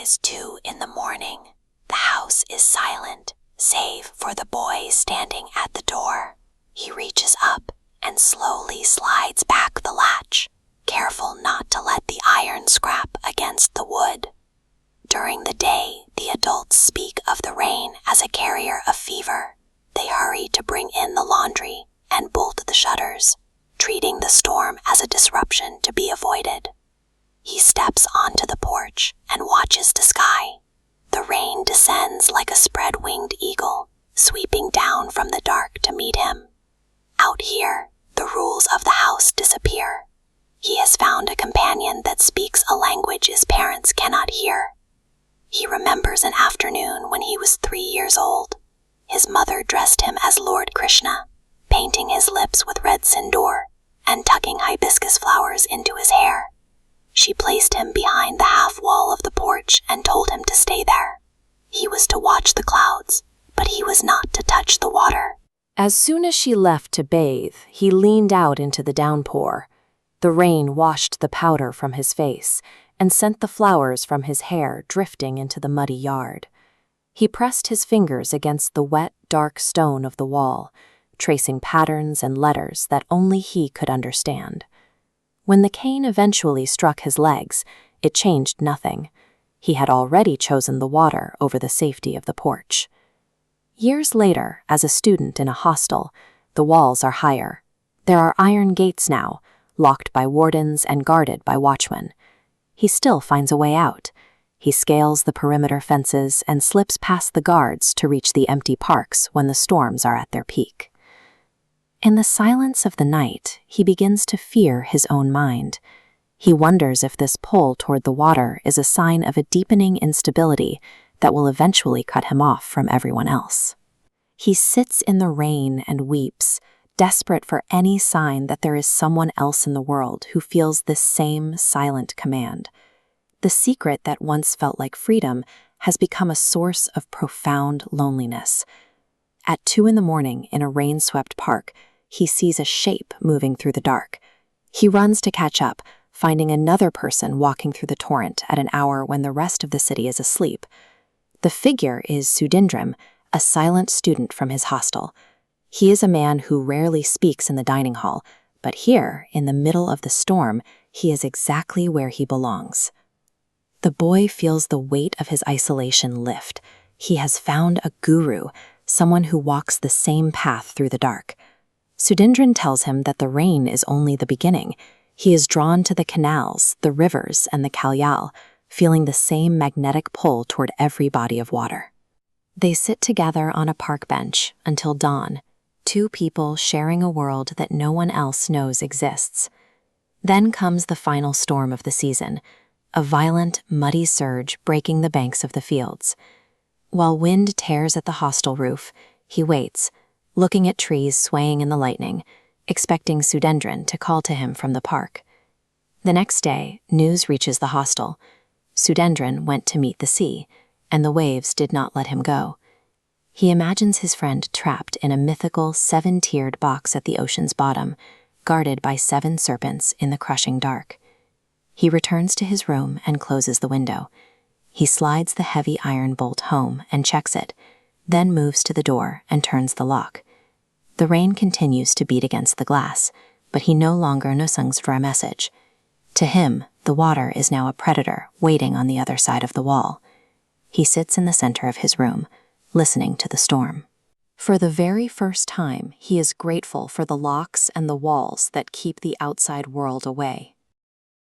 is 2 in the morning. The house is silent, save for the boy standing at the door. He reaches up and slowly slides back the latch, careful not to let the iron scrap against the wood. During the day, the adults speak of the rain as a carrier of fever. They hurry to bring in the laundry and bolt the shutters, treating the storm as a disruption to be avoided. He steps onto the porch and watches the sky. The rain descends like a spread-winged eagle, sweeping down from the dark to meet him. Out here, the rules of the house disappear. He has found a companion that speaks a language his parents cannot hear. He remembers an afternoon when he was 3 years old. His mother dressed him as Lord Krishna, painting his lips with red sindoor and tucking hibiscus flowers into his hair. She placed him behind the half wall of the porch and told him to stay there. He was to watch the clouds, but he was not to touch the water. As soon as she left to bathe, he leaned out into the downpour. The rain washed the powder from his face and sent the flowers from his hair drifting into the muddy yard. He pressed his fingers against the wet, dark stone of the wall, tracing patterns and letters that only he could understand. When the cane eventually struck his legs, it changed nothing. He had already chosen the water over the safety of the porch. Years later, as a student in a hostel, the walls are higher. There are iron gates now, locked by wardens and guarded by watchmen. He still finds a way out. He scales the perimeter fences and slips past the guards to reach the empty parks when the storms are at their peak. In the silence of the night, he begins to fear his own mind. He wonders if this pull toward the water is a sign of a deepening instability that will eventually cut him off from everyone else. He sits in the rain and weeps, desperate for any sign that there is someone else in the world who feels this same silent command. The secret that once felt like freedom has become a source of profound loneliness. At 2 in the morning in a rain-swept park, he sees a shape moving through the dark. He runs to catch up, finding another person walking through the torrent at an hour when the rest of the city is asleep. The figure is Sudhindran, a silent student from his hostel. He is a man who rarely speaks in the dining hall, but here, in the middle of the storm, he is exactly where he belongs. The boy feels the weight of his isolation lift. He has found a guru, someone who walks the same path through the dark. Sudhindran tells him that the rain is only the beginning. He is drawn to the canals, the rivers, and the Kalyal, feeling the same magnetic pull toward every body of water. They sit together on a park bench until dawn, 2 people sharing a world that no one else knows exists. Then comes the final storm of the season, a violent, muddy surge breaking the banks of the fields. While wind tears at the hostel roof, he waits, looking at trees swaying in the lightning, expecting Sudhindran to call to him from the park. The next day, news reaches the hostel. Sudhindran went to meet the sea, and the waves did not let him go. He imagines his friend trapped in a mythical 7-tiered box at the ocean's bottom, guarded by 7 serpents in the crushing dark. He returns to his room and closes the window. He slides the heavy iron bolt home and checks it, then moves to the door and turns the lock. The rain continues to beat against the glass, but he no longer knows for a message. To him, the water is now a predator waiting on the other side of the wall. He sits in the center of his room, listening to the storm. For the very first time, he is grateful for the locks and the walls that keep the outside world away.